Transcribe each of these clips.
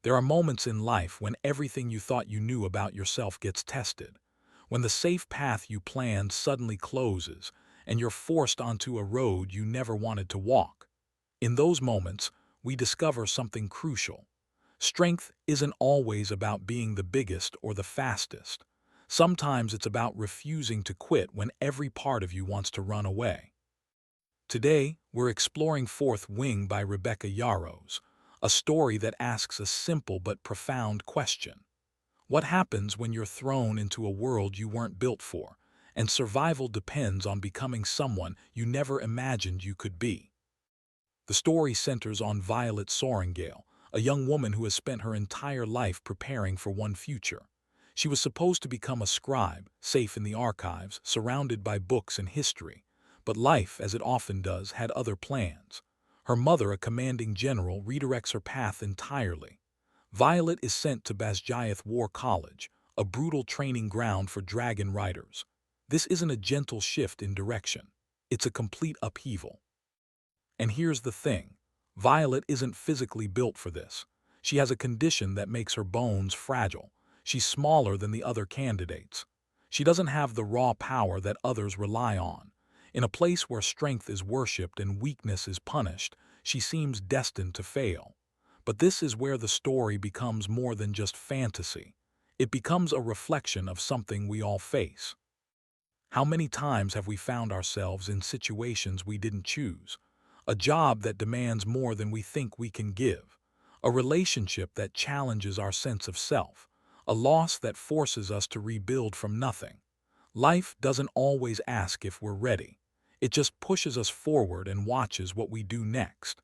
There are moments in life when everything you thought you knew about yourself gets tested, when the safe path you planned suddenly closes and you're forced onto a road you never wanted to walk. In those moments, we discover something crucial. Strength isn't always about being the biggest or the fastest. Sometimes it's about refusing to quit when every part of you wants to run away. Today, we're exploring Fourth Wing by Rebecca Yarros, a story that asks a simple but profound question. What happens when you're thrown into a world you weren't built for, and survival depends on becoming someone you never imagined you could be? The story centers on Violet Sorrengail, a young woman who has spent her entire life preparing for one future. She was supposed to become a scribe, safe in the archives, surrounded by books and history. But life, as it often does, had other plans. Her mother, a commanding general, redirects her path entirely. Violet is sent to Basgiath War College, a brutal training ground for dragon riders. This isn't a gentle shift in direction. It's a complete upheaval. And here's the thing. Violet isn't physically built for this. She has a condition that makes her bones fragile. She's smaller than the other candidates. She doesn't have the raw power that others rely on. In a place where strength is worshipped and weakness is punished, she seems destined to fail. But this is where the story becomes more than just fantasy. It becomes a reflection of something we all face. How many times have we found ourselves in situations we didn't choose? A job that demands more than we think we can give. A relationship that challenges our sense of self. A loss that forces us to rebuild from nothing. Life doesn't always ask if we're ready. It just pushes us forward and watches what we do next.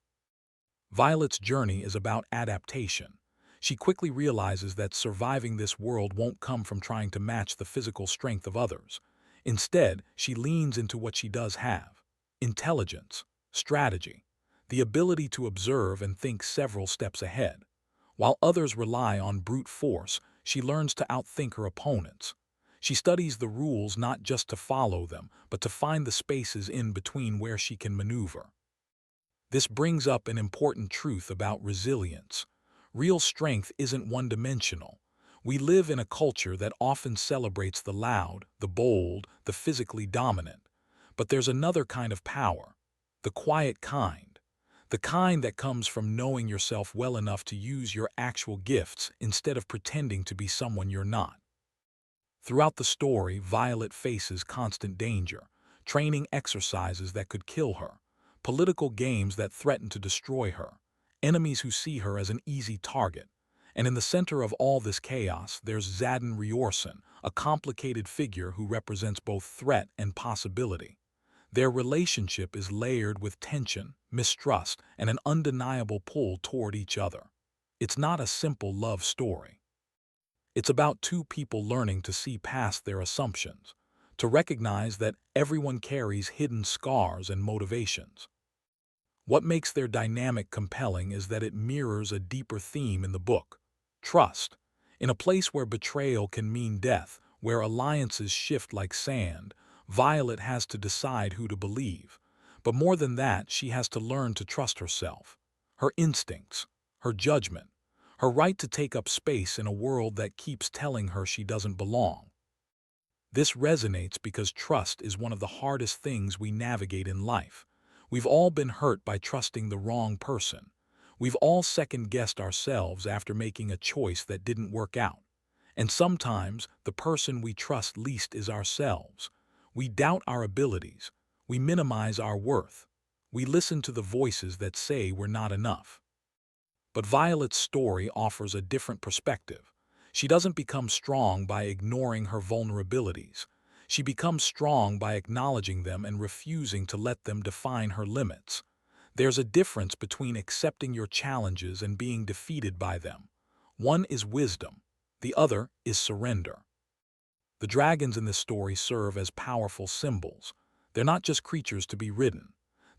Violet's journey is about adaptation. She quickly realizes that surviving this world won't come from trying to match the physical strength of others. Instead, she leans into what she does have: intelligence, strategy, the ability to observe and think several steps ahead. While others rely on brute force, she learns to outthink her opponents. She studies the rules not just to follow them, but to find the spaces in between where she can maneuver. This brings up an important truth about resilience. Real strength isn't one-dimensional. We live in a culture that often celebrates the loud, the bold, the physically dominant. But there's another kind of power, the quiet kind. The kind that comes from knowing yourself well enough to use your actual gifts instead of pretending to be someone you're not. Throughout the story, Violet faces constant danger, training exercises that could kill her, political games that threaten to destroy her, enemies who see her as an easy target. And in the center of all this chaos, there's Xaden Riorson, a complicated figure who represents both threat and possibility. Their relationship is layered with tension, mistrust, and an undeniable pull toward each other. It's not a simple love story. It's about two people learning to see past their assumptions, to recognize that everyone carries hidden scars and motivations. What makes their dynamic compelling is that it mirrors a deeper theme in the book: trust. In a place where betrayal can mean death, where alliances shift like sand, Violet has to decide who to believe. But more than that, she has to learn to trust herself, her instincts, her judgment, her right to take up space in a world that keeps telling her she doesn't belong. This resonates because trust is one of the hardest things we navigate in life. We've all been hurt by trusting the wrong person. We've all second-guessed ourselves after making a choice that didn't work out. And sometimes, the person we trust least is ourselves. We doubt our abilities. We minimize our worth. We listen to the voices that say we're not enough. But Violet's story offers a different perspective. She doesn't become strong by ignoring her vulnerabilities. She becomes strong by acknowledging them and refusing to let them define her limits. There's a difference between accepting your challenges and being defeated by them. One is wisdom, the other is surrender. The dragons in this story serve as powerful symbols. They're not just creatures to be ridden.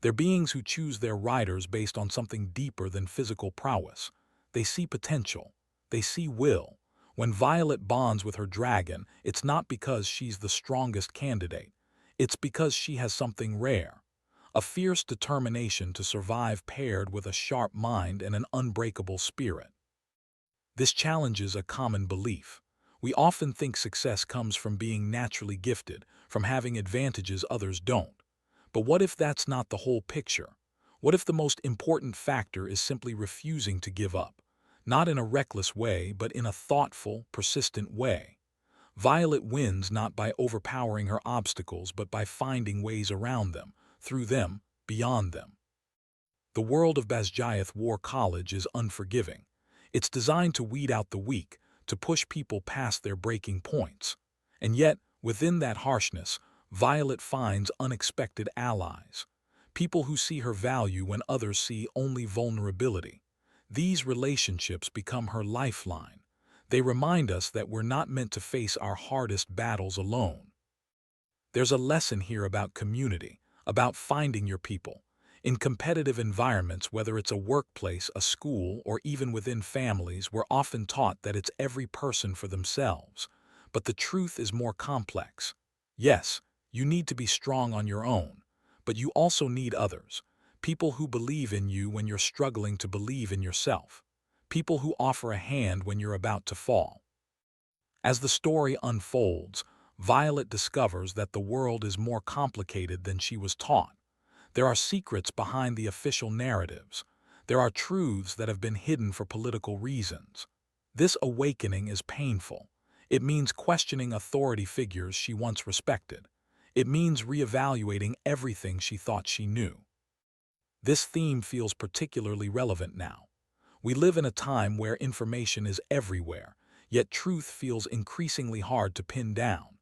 They're beings who choose their riders based on something deeper than physical prowess. They see potential. They see will. When Violet bonds with her dragon, it's not because she's the strongest candidate. It's because she has something rare: a fierce determination to survive paired with a sharp mind and an unbreakable spirit. This challenges a common belief. We often think success comes from being naturally gifted, from having advantages others don't. But what if that's not the whole picture? What if the most important factor is simply refusing to give up? Not in a reckless way, but in a thoughtful, persistent way. Violet wins not by overpowering her obstacles, but by finding ways around them, through them, beyond them. The world of Basgiath War College is unforgiving. It's designed to weed out the weak, to push people past their breaking points. And yet, within that harshness, Violet finds unexpected allies. People who see her value when others see only vulnerability. These relationships become her lifeline. They remind us that we're not meant to face our hardest battles alone. There's a lesson here about community, about finding your people. In competitive environments, whether it's a workplace, a school, or even within families, we're often taught that it's every person for themselves. But the truth is more complex. Yes, you need to be strong on your own, but you also need others. People who believe in you when you're struggling to believe in yourself. People who offer a hand when you're about to fall. As the story unfolds, Violet discovers that the world is more complicated than she was taught. There are secrets behind the official narratives. There are truths that have been hidden for political reasons. This awakening is painful. It means questioning authority figures she once respected. It means reevaluating everything she thought she knew. This theme feels particularly relevant now. We live in a time where information is everywhere, yet truth feels increasingly hard to pin down.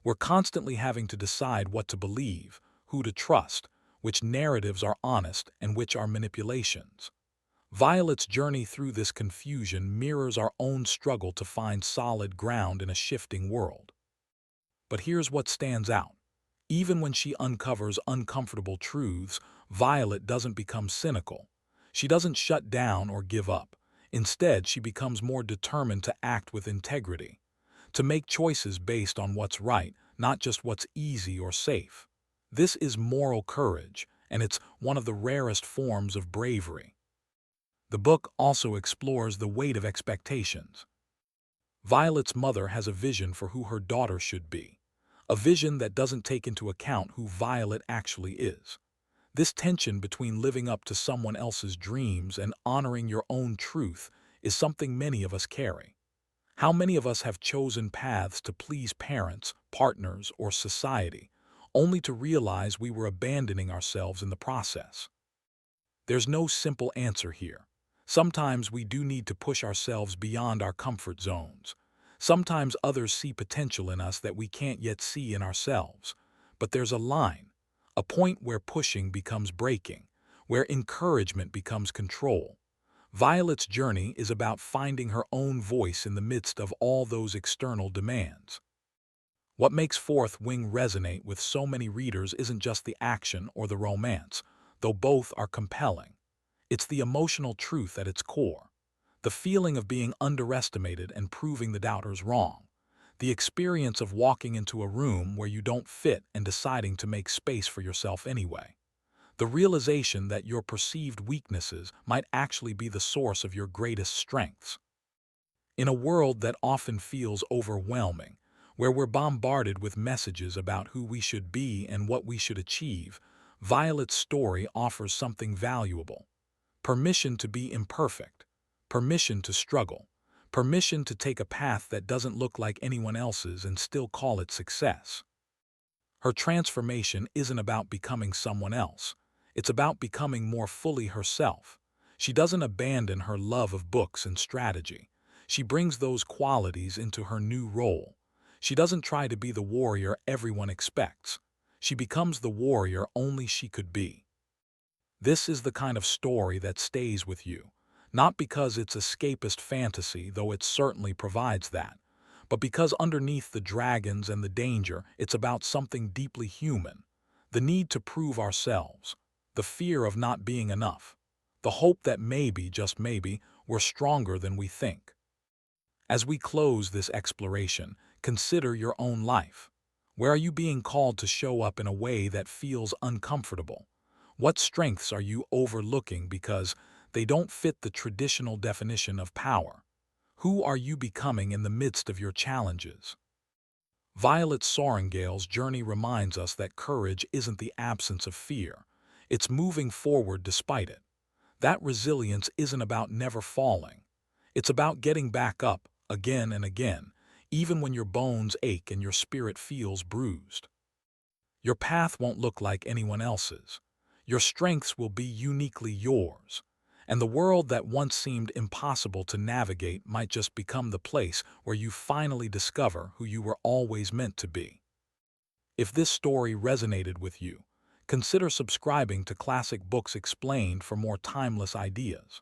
We're constantly having to decide what to believe, who to trust, which narratives are honest and which are manipulations. Violet's journey through this confusion mirrors our own struggle to find solid ground in a shifting world. But here's what stands out. Even when she uncovers uncomfortable truths, Violet doesn't become cynical. She doesn't shut down or give up. Instead, she becomes more determined to act with integrity, to make choices based on what's right, not just what's easy or safe. This is moral courage, and it's one of the rarest forms of bravery. The book also explores the weight of expectations. Violet's mother has a vision for who her daughter should be, a vision that doesn't take into account who Violet actually is. This tension between living up to someone else's dreams and honoring your own truth is something many of us carry. How many of us have chosen paths to please parents, partners, or society, only to realize we were abandoning ourselves in the process? There's no simple answer here. Sometimes we do need to push ourselves beyond our comfort zones. Sometimes others see potential in us that we can't yet see in ourselves. But there's a line, a point where pushing becomes breaking, where encouragement becomes control. Violet's journey is about finding her own voice in the midst of all those external demands. What makes Fourth Wing resonate with so many readers isn't just the action or the romance, though both are compelling. It's the emotional truth at its core, the feeling of being underestimated and proving the doubters wrong, the experience of walking into a room where you don't fit and deciding to make space for yourself anyway. The realization that your perceived weaknesses might actually be the source of your greatest strengths. In a world that often feels overwhelming, where we're bombarded with messages about who we should be and what we should achieve, Violet's story offers something valuable. Permission to be imperfect, permission to struggle, permission to take a path that doesn't look like anyone else's and still call it success. Her transformation isn't about becoming someone else. It's about becoming more fully herself. She doesn't abandon her love of books and strategy. She brings those qualities into her new role. She doesn't try to be the warrior everyone expects. She becomes the warrior only she could be. This is the kind of story that stays with you, not because it's escapist fantasy, though it certainly provides that, but because underneath the dragons and the danger, it's about something deeply human. The need to prove ourselves, the fear of not being enough, the hope that maybe, just maybe, we're stronger than we think. As we close this exploration, consider your own life. Where are you being called to show up in a way that feels uncomfortable? What strengths are you overlooking because they don't fit the traditional definition of power? Who are you becoming in the midst of your challenges? Violet Sorrengail's journey reminds us that courage isn't the absence of fear. It's moving forward despite it. That resilience isn't about never falling. It's about getting back up again and again, even when your bones ache and your spirit feels bruised. Your path won't look like anyone else's. Your strengths will be uniquely yours. And the world that once seemed impossible to navigate might just become the place where you finally discover who you were always meant to be. If this story resonated with you, consider subscribing to Classic Books Explained for more timeless ideas.